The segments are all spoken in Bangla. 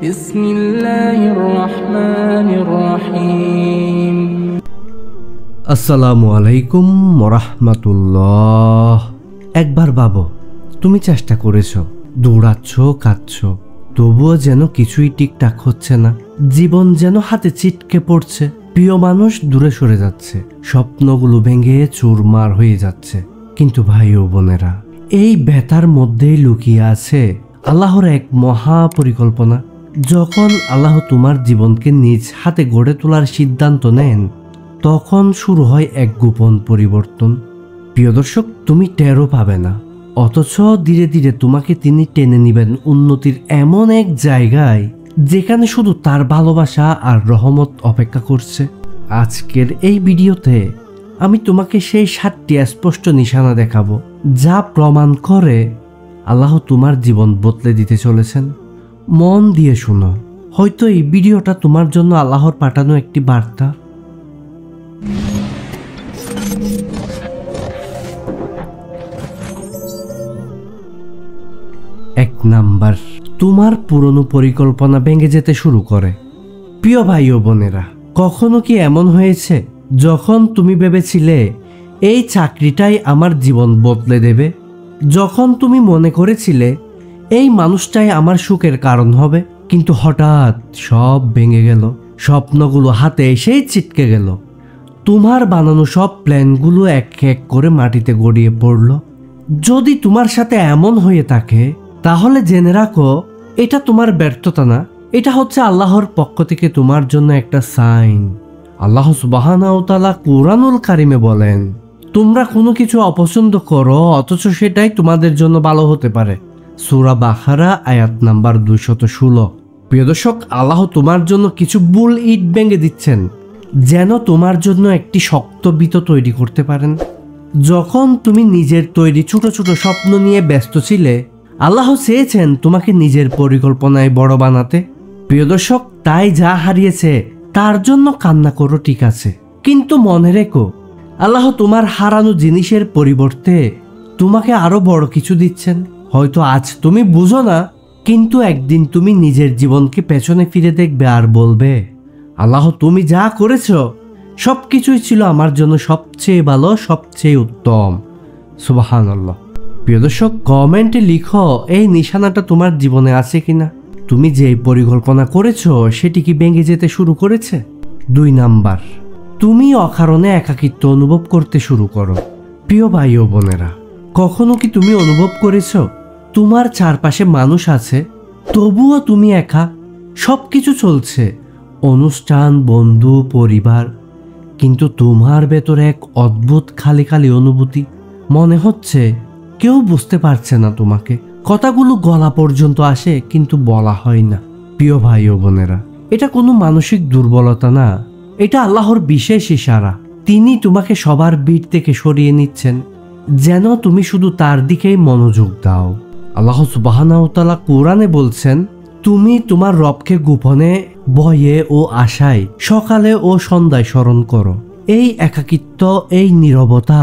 বিসমিল্লাহির রহমানির রহিম। আসসালামু আলাইকুম রাহমাতুল্লাহ। একবার ভাবো, তুমি চেষ্টা করেছো, দৌড়াচ্ছ, কাঁদছ, তবুও যেন কিছুই ঠিকঠাক হচ্ছে না। জীবন যেন হাতে ছিটকে পড়ছে, প্রিয় মানুষ দূরে সরে যাচ্ছে, স্বপ্নগুলো ভেঙে চুরমার হয়ে যাচ্ছে। কিন্তু ভাই ও বোনেরা, এই ব্যথার মধ্যেই লুকিয়ে আছে আল্লাহর এক মহা পরিকল্পনা। যখন আল্লাহ তোমার জীবনকে নিজ হাতে গড়ে তোলার সিদ্ধান্ত নেন, তখন শুরু হয় এক গোপন পরিবর্তন। প্রিয় দর্শক, তুমি টেরও পাবে না, অথচ ধীরে ধীরে তোমাকে তিনি টেনে নিবেন উন্নতির এমন এক জায়গায় যেখানে শুধু তার ভালোবাসা আর রহমত অপেক্ষা করছে। আজকের এই ভিডিওতে আমি তোমাকে সেই 7টি স্পষ্ট নিশানা দেখাবো, যা প্রমাণ করে আল্লাহ তোমার জীবন বদলে দিতে চলেছেন। মন দিয়ে শোনো, হয়তো এই ভিডিওটা তোমার জন্য আল্লাহর পাঠানো একটি বার্তা। 1 নাম্বার, তোমার পুরনো পরিকল্পনা ভেঙে যেতে শুরু করে। প্রিয় ভাই ও বোনেরা, কখনো কি এমন হয়েছে যখন তুমি ভেবেছিলে এই চাকরিটাই আমার জীবন বদলে দেবে, যখন তুমি মনে করেছিলে এই মানুষটাই আমার সুখের কারণ হবে, কিন্তু হঠাৎ সব ভেঙে গেল, স্বপ্নগুলো হাতে এসেই ছিটকে গেল, তোমার বানানো সব প্ল্যানগুলো এক এক করে মাটিতে গড়িয়ে পড়ল। যদি তোমার সাথে এমন হয়ে থাকে, তাহলে জেনে রাখো, এটা তোমার ব্যর্থতা না, এটা হচ্ছে আল্লাহর পক্ষ থেকে তোমার জন্য একটা সাইন। আল্লাহ সুবহানাহু ওয়া তাআলা কুরআনুল কারিমে বলেন, তোমরা কোনো কিছু অপছন্দ করো অথচ সেটাই তোমাদের জন্য ভালো হতে পারে। সূরা বাকারা আয়াত নাম্বার 216। প্রিয় দর্শক, আল্লাহ তোমার জন্য কিছু বুল ইট ভেঙে দিচ্ছেন, যেন তোমার জন্য একটি শক্ত ভিত তৈরি করতে পারেন। যখন তুমি নিজের তৈরি ছোট ছোট স্বপ্ন নিয়ে ব্যস্ত ছিলে, আল্লাহ চেয়েছেন তোমাকে নিজের পরিকল্পনায় বড় বানাতে। প্রিয় দর্শক, তাই যা হারিয়েছে তার জন্য কান্না করো, ঠিক আছে, কিন্তু মনে রেখো, আল্লাহ তোমার হারানো জিনিসের পরিবর্তে তোমাকে আরো বড় কিছু দিচ্ছেন। হয়তো আজ তুমি বুঝো না, কিন্তু একদিন তুমি নিজের জীবনকে পেছনে ফিরে দেখবে আর বলবে, আল্লাহ তুমি যা করেছো সবকিছুই ছিল আমার জন্য সবচেয়ে ভালো, সবচেয়ে উত্তম। সুবহানাল্লাহ। প্রিয় দর্শক, কমেন্টে লিখো এই নিশানাটা তোমার জীবনে আছে কিনা। তুমি যে পরিকল্পনা করেছো সেটি কি ভেঙে যেতে শুরু করেছে? 2 নাম্বার, তুমি অকারণে একাকিত্ব অনুভব করতে শুরু করো। প্রিয় ভাই ও বোনেরা, কখনো কি তুমি অনুভব করেছো তোমার চারপাশে মানুষ আছে, তবুও তুমি একা? সবকিছু চলছে, অনুষ্ঠান, বন্ধু, পরিবার, কিন্তু তোমার ভেতরে এক অদ্ভুত খালি খালি অনুভূতি। মনে হচ্ছে কেউ বুঝতে পারছে না তোমাকে, কথাগুলো গলা পর্যন্ত আসে কিন্তু বলা হয় না। প্রিয় ভাই ও বোনেরা, এটা কোনো মানসিক দুর্বলতা না, এটা আল্লাহর বিশেষ ইশারা। তিনি তোমাকে সবার ভিড় থেকে সরিয়ে নিচ্ছেন, যেন তুমি শুধু তার দিকেই মনোযোগ দাও। আল্লাহ সুবহানাহু ওয়া তাআলা কোরআনে বলছেন, তুমি তোমার রবকে গোপনে, ভয়ে ও আশায়, সকালে ও সন্ধ্যায় স্মরণ করো। এই একাকিত্ব, এই নীরবতা,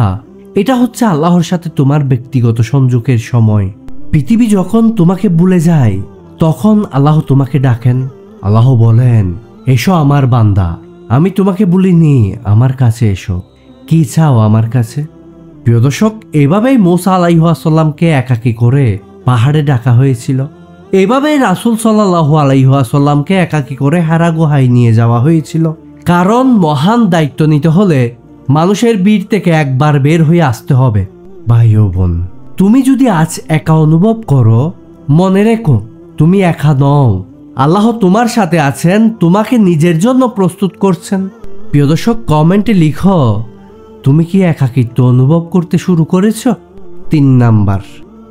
এটা হচ্ছে আল্লাহর সাথে তোমার ব্যক্তিগত সংযোগের সময়। পৃথিবী যখন তোমাকে ভুলে যায়, তখন আল্লাহ তোমাকে ডাকেন। আল্লাহ বলেন, এসো আমার বান্দা, আমি তোমাকে বলিনি, আমার কাছে এসো, কি চাও আমার কাছে। প্রিয় দর্শক, এভাবেই মূসা আলাইহিস সালামকে একাকী করে পাহাড়ে ডাকা হয়েছিল। এভাবেই রাসূল সাল্লাল্লাহু আলাইহি সাল্লামকে একাকী করে হেরা গুহায় নিয়ে যাওয়া হয়েছিল। কারণ মহান দায়িত্ব নিতে হলে মানুষের ভিড় থেকে একবার বের হয়ে আসতে হবে। ভাই ও বোন, তুমি যদি আজ একা অনুভব করো, মনে রেখো, তুমি একা নও, আল্লাহ তোমার সাথে আছেন, তোমাকে নিজের জন্য প্রস্তুত করছেন। প্রিয় দর্শক, কমেন্টে লিখো, তুমি কি একাকিত্ব অনুভব করতে শুরু করেছো? 3 নাম্বার,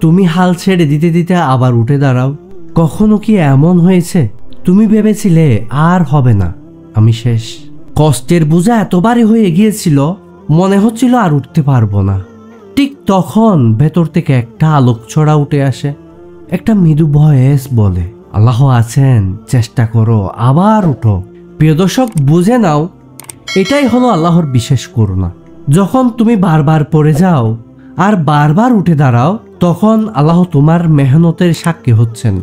তুমি হাল ছেড়ে দিতে দিতে আবার উঠে দাঁড়াও। কখনো কি এমন হয়েছে তুমি ভেবেছিলে আর হবে না, আমি শেষ, কষ্টের বোঝা এত ভারী হয়ে গিয়েছিল, মনে হচ্ছিল আর উঠতে পারবো না। ঠিক তখন ভেতর থেকে একটা আলোক ছড়া উঠে আসে, একটা মৃদু ভয়েস বলে, আল্লাহ আছেন, চেষ্টা করো, আবার উঠো। প্রিয় দর্শক, বুঝে নাও, এটাই হলো আল্লাহর বিশেষ করুণা। যখন তুমি বারবার পড়ে যাও আর বারবার উঠে দাঁড়াও, তখন আল্লাহ তোমার মেহনতের সাক্ষী হচ্ছেন।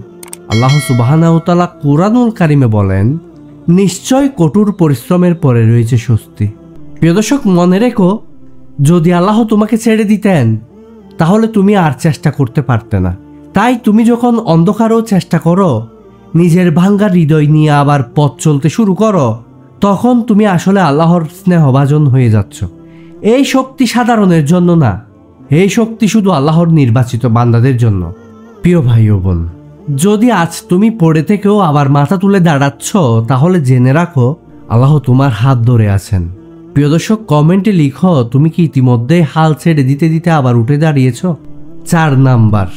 আল্লাহ সুবহানাহু ওয়া তাআলা কুরআনুল কারিমে বলেন, নিশ্চয় কঠোর পরিশ্রমের পরে রয়েছে স্বস্তি। প্রিয় দর্শক, মনে রেখো, যদি আল্লাহ তোমাকে ছেড়ে দিতেন তাহলে তুমি আর চেষ্টা করতে পারতে না। তাই তুমি যখন অন্ধকারেও চেষ্টা করো, নিজের ভাঙ্গা হৃদয় নিয়ে আবার পথ চলতে শুরু করো, তখন তুমি আসলে আল্লাহর স্নেহভাজন হয়ে যাচ্ছ। এই শক্তি সাধারণের জন্য না, এই শক্তি শুধু আল্লাহর নির্বাচিত বান্দাদের জন্য। প্রিয় ভাই ও বোন, যদি আজ তুমি পড়ে থেকেও আবার মাথা তুলে দাঁড়াচ্ছ, তাহলে জেনে রাখো আল্লাহ তোমার হাত ধরে আছেন। প্রিয় দর্শক, কমেন্টে লিখো, তুমি কি ইতিমধ্যে হাল ছেড়ে দিতে দিতে আবার উঠে দাঁড়িয়েছ? 4 নাম্বার,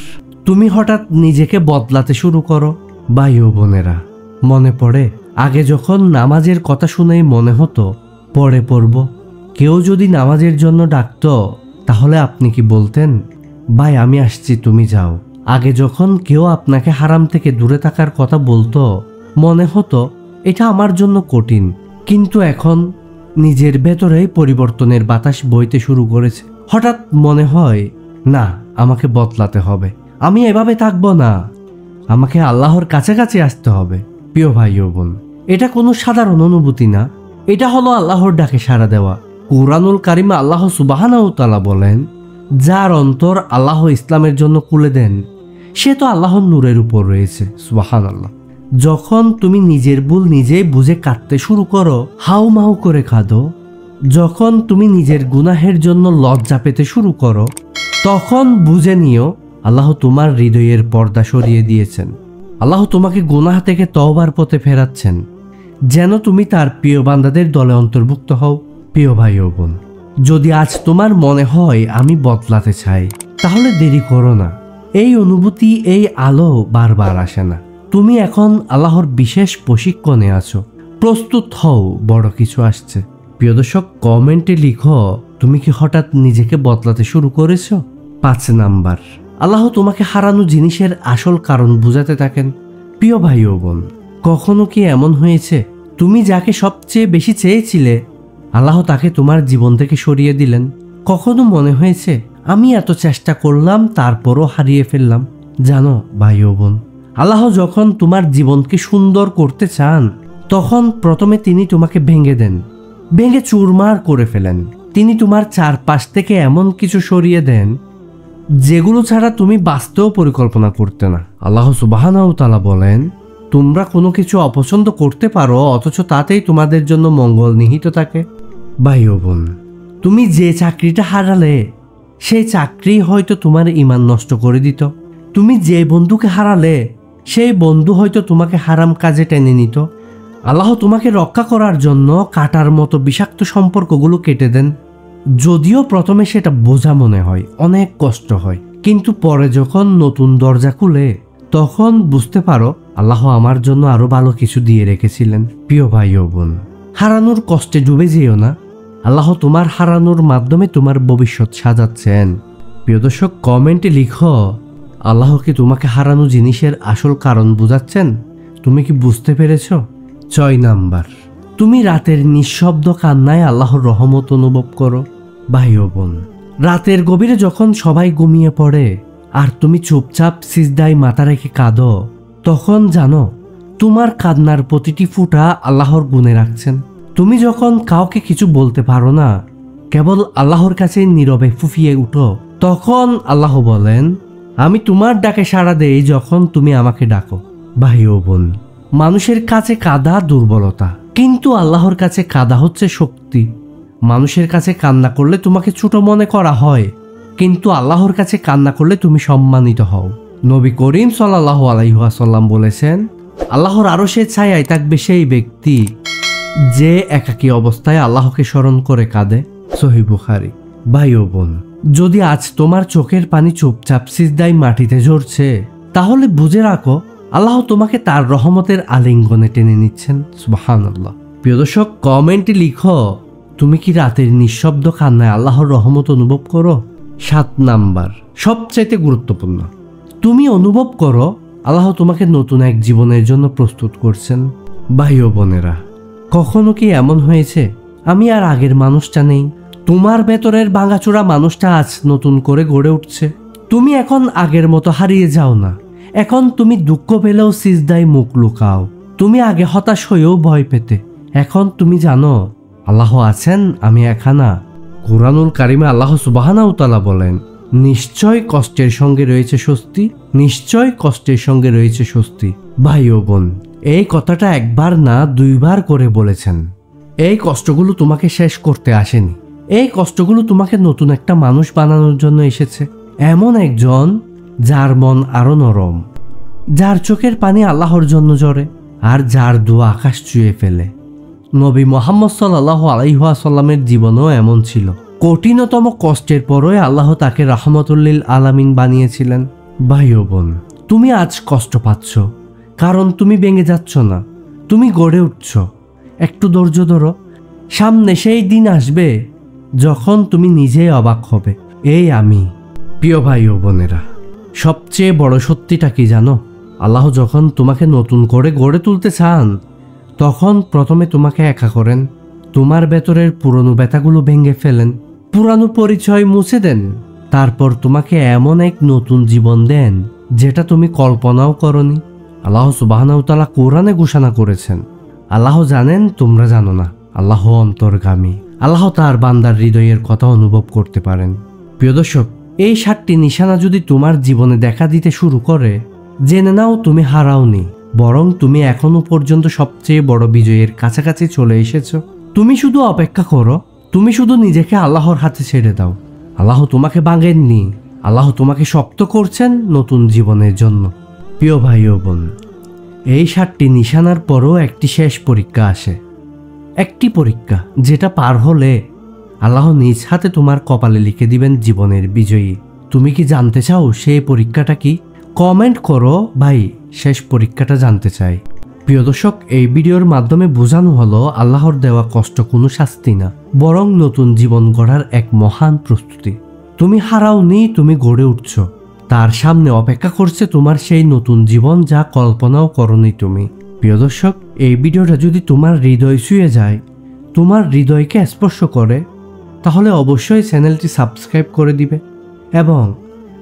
তুমি হঠাৎ নিজেকে বদলাতে শুরু করো। ভাই ও বোনেরা, মনে পড়ে আগে যখন নামাজের কথা শুনেই মনে হতো পরে পড়ব। কেউ যদি নামাজের জন্য ডাকতো তাহলে আপনি কি বলতেন, ভাই আমি আসছি তুমি যাও? আগে যখন কেউ আপনাকে হারাম থেকে দূরে থাকার কথা বলতো মনে হতো এটা আমার জন্য কঠিন, কিন্তু এখন নিজের ভেতরেই পরিবর্তনের বাতাস বইতে শুরু করেছে। হঠাৎ মনে হয়, না, আমাকে বদলাতে হবে, আমি এভাবে থাকবো না, আমাকে আল্লাহর কাছাকাছি আসতে হবে। প্রিয় ভাই ও বোন, এটা কোনো সাধারণ অনুভূতি না, এটা হলো আল্লাহর ডাকে সাড়া দেওয়া। কুরআনুল কারিমে আল্লাহ সুবহানাহু ওয়া তাআলা বলেন, যার অন্তর আল্লাহ ইসলামের জন্য খুলে দেন সে তো আল্লাহর নূরের উপর রয়েছে। সুবহানাল্লাহ। যখন তুমি নিজের ভুল নিজেই বুঝে কাঁদতে শুরু করো, হাউমাউ করে কাঁদো, যখন তুমি নিজের গুনাহের জন্য লজ্জা পেতে শুরু করো, তখন বুঝে নিও আল্লাহ তোমার হৃদয়ের পর্দা সরিয়ে দিয়েছেন। আল্লাহ তোমাকে গুনাহ থেকে তওবার পথে ফেরাচ্ছেন, যেন তুমি তার প্রিয় বান্দাদের দলে অন্তর্ভুক্ত হও। প্রিয় ভাই ও বোন, যদি আজ তোমার মনে হয় আমি বদলাতে চাই, তাহলে দেরি করো না। এই অনুভূতি, এই আলো বারবার আসে না। তুমি এখন আল্লাহর বিশেষ প্রশিক্ষণে আছো, প্রস্তুত হও, বড় কিছু আসছে। প্রিয় দর্শক, কমেন্টে লিখো, তুমি কি হঠাৎ নিজেকে বদলাতে শুরু করেছো? 5 নাম্বার, আল্লাহ তোমাকে হারানো জিনিসের আসল কারণ বুঝাতে থাকেন। প্রিয় ভাই ও বোন, কখনো কি এমন হয়েছে তুমি যাকে সবচেয়ে বেশি চেয়েছিলে আল্লাহ তাকে তোমার জীবন থেকে সরিয়ে দিলেন? কখনো মনে হয়েছে আমি এত চেষ্টা করলাম তারপরও হারিয়ে ফেললাম? জানো ভাই ও বোন, আল্লাহ যখন তোমার জীবনকে সুন্দর করতে চান তখন প্রথমে তিনি তোমাকে ভেঙে দেন, ভেঙে চুরমার করে ফেলেন। তিনি তোমার চারপাশ থেকে এমন কিছু সরিয়ে দেন যেগুলো ছাড়া তুমি বাঁচতেও পরিকল্পনা করতে না। আল্লাহ সুবহানাহু ওয়া তাআলা বলেন, তোমরা কোনো কিছু অপছন্দ করতে পারো অথচ তাতেই তোমাদের জন্য মঙ্গল নিহিত থাকে। ভাই ও বোন, তুমি যে চাকরিটা হারালে সেই চাকরি হয়তো তোমার ঈমান নষ্ট করে দিত। তুমি যে বন্ধুকে হারালে সেই বন্ধু হয়তো তোমাকে হারাম কাজে টেনে নিত। আল্লাহ তোমাকে রক্ষা করার জন্য কাঁটার মতো বিষাক্ত সম্পর্কগুলো কেটে দেন। যদিও প্রথমে সেটা বোঝা মনে হয়, অনেক কষ্ট হয়, কিন্তু পরে যখন নতুন দরজা খুলে তখন বুঝতে পারো আল্লাহ আমার জন্য আরো ভালো কিছু দিয়ে রেখেছিলেন। প্রিয় ভাই ও বোন, হারানোর কষ্টে ডুবে যেও না, আল্লাহ তোমার হারানোর মাধ্যমে তোমার ভবিষ্যৎ সাজাচ্ছেন। প্রিয় দর্শক, কমেন্টে লিখো, আল্লাহ কি তোমাকে হারানো জিনিসের আসল কারণ বুঝাচ্ছেন? তুমি কি বুঝতে পেরেছ? 6 নাম্বার, তুমি রাতের নিঃশব্দ কান্নায় আল্লাহর রহমত অনুভব করো। ভাই ও বোন, রাতের গভীরে যখন সবাই ঘুমিয়ে পড়ে আর তুমি চুপচাপ সিজদায় মাথা রেখে কাঁদো, তখন জানো তোমার কান্নার প্রতিটি ফোঁটা আল্লাহর গুণে রাখছেন। তুমি যখন কাউকে কিছু বলতে পারো না, কেবল আল্লাহর কাছে নীরবে ফুফিয়ে উঠো, তখন আল্লাহ বলেন, আমি তোমার ডাকে সাড়া দেই যখন তুমি আমাকে ডাকো। ভাই ও বোন, মানুষের কাছে কাঁদা দুর্বলতা, কিন্তু আল্লাহর কাছে কাঁদা হচ্ছে শক্তি। মানুষের কাছে কান্না করলে তোমাকে ছোট মনে করা হয়, কিন্তু আল্লাহর কাছে কান্না করলে তুমি সম্মানিত হও। নবী করিম সাল্লাল্লাহু আলাইহি ওয়াসাল্লাম বলেছেন, আল্লাহর আরশের ছায়ায় থাকবে সেই ব্যক্তি যে একাকী অবস্থায় আল্লাহকে স্মরণ করে কাঁদে। সহিহ বুখারী। ভাই ও বোন, যদি আজ তোমার চোখের পানি চুপচাপ সিজদায় মাটিতে ঝরছে, তাহলে বুঝে রাখো আল্লাহ তোমাকে তার রহমতের আলিঙ্গনে টেনে নিচ্ছেন। সুবহানাল্লাহ। প্রিয় দর্শক, কমেন্টে লিখো, তুমি কি রাতের নিঃশব্দ কান্নায় আল্লাহর রহমত অনুভব করো? 7 নাম্বার, সবচাইতে গুরুত্বপূর্ণ, তুমি অনুভব করো আল্লাহ তোমাকে নতুন এক জীবনের জন্য প্রস্তুত করছেন। ভাই ও বোনেরা, কখনো কি এমন হয়েছে আমি আর আগের মানুষটা নেই? তোমার ভেতরের ভাঙাচোরা মানুষটা আজ নতুন করে গড়ে উঠছে। তুমি এখন আগের মতো হারিয়ে যাও না, এখন তুমি দুঃখ পেলেও সিজদায় মুখ লুকাও। তুমি আগে হতাশ হয়েও ভয় পেতে, এখন তুমি জানো আল্লাহ আছেন, আমি একা না। কুরআনুল কারিমে আল্লাহ সুবহানাহু ওয়া তাআলা বলেন, নিশ্চয় কষ্টের সঙ্গে রয়েছে স্বস্তি, নিশ্চয় কষ্টের সঙ্গে রয়েছে স্বস্তি। ভাই ও বোন, এই কথাটা একবার না 2 বার করে বলেছেন। এই কষ্টগুলো তোমাকে শেষ করতে আসেনি, এই কষ্টগুলো তোমাকে নতুন একটা মানুষ বানানোর জন্য এসেছে। এমন একজন যার মন আরো নরম, যার চোখের পানি আল্লাহর জন্য ঝরে, আর যার দোয়া আকাশ ছুঁয়ে ফেলে। নবী মুহাম্মদ সাল্লাল্লাহু আলাইহি ওয়াসাল্লামের জীবনও এমন ছিল। কঠিনতম কষ্টের পরই আল্লাহ তাকে রাহমাতুল আলামিন বানিয়েছিলেন। ভাই ও বোন, তুমি আজ কষ্ট পাচ্ছ, কারণ তুমি ভেঙে যাচ্ছ না, তুমি গড়ে উঠছ। একটু ধৈর্য ধরো, সামনে সেই দিন আসবে যখন তুমি নিজেই অবাক হবে। এই আমি। প্রিয় ভাই ও বোনেরা, সবচেয়ে বড় সত্যিটা কি জানো? আল্লাহ যখন তোমাকে নতুন করে গড়ে তুলতে চান, তখন প্রথমে তোমাকে একা করেন, তোমার ভেতরের পুরনো ব্যথাগুলো ভেঙে ফেলেন, পুরানো পরিচয় মুছে দেন, তারপর তোমাকে এমন এক নতুন জীবন দেন যেটা তুমি কল্পনাও করনি। আল্লাহ সুবহানাহু ওয়া তাআলা কোরআনে ঘোষণা করেছেন, আল্লাহ জানেন তোমরা জানো না, আল্লাহ অন্তর্গামী, আল্লাহ তার বান্দার হৃদয়ের কথা অনুভব করতে পারেন। প্রিয় দর্শক, এই 7টি নিশানা যদি তোমার জীবনে দেখা দিতে শুরু করে, জেনে নাও তুমি হারাওনি, বরং তুমি এখনো পর্যন্ত সবচেয়ে বড় বিজয়ের কাছাকাছি চলে এসেছো। তুমি শুধু অপেক্ষা করো, তুমি শুধু নিজেকে আল্লাহর হাতে ছেড়ে দাও। আল্লাহ তোমাকে ভাঙেননি, আল্লাহ তোমাকে শক্ত করছেন নতুন জীবনের জন্য। প্রিয় ভাই ও বোন, এই 7টি নিশানার পরও একটি শেষ পরীক্ষা আসে, একটি পরীক্ষা যেটা পার হলে আল্লাহ নিজ হাতে তোমার কপালে লিখে দিবেন জীবনের বিজয়ী। তুমি কি জানতে চাও সেই পরীক্ষাটা কি? কমেন্ট করো ভাই, শেষ পরীক্ষাটা জানতে চাই। প্রিয় দর্শক, এই ভিডিওর মাধ্যমে বোঝানো হলো আল্লাহর দেওয়া কষ্ট কোনো শাস্তি না, বরং নতুন জীবন গড়ার এক মহান প্রস্তুতি। তুমি হারাওনি, তুমি গড়ে উঠছ, তার সামনে অপেক্ষা করছে তোমার সেই নতুন জীবন যা কল্পনাও করনি তুমি। প্রিয় দর্শক, এই ভিডিওটা যদি তোমার হৃদয় ছুঁয়ে যায়, তোমার হৃদয়কে স্পর্শ করে, তাহলে অবশ্যই চ্যানেলটি সাবস্ক্রাইব করে দিবে এবং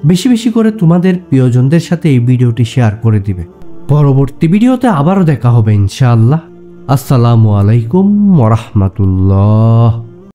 বেশি বেশি করে তোমাদের প্রিয়জনদের সাথে এই ভিডিওটি শেয়ার করে দিবে। পরবর্তী ভিডিওতে আবারও দেখা হবে ইনশাআল্লাহ। আসসালামু আলাইকুম ওয়া রাহমাতুল্লাহ।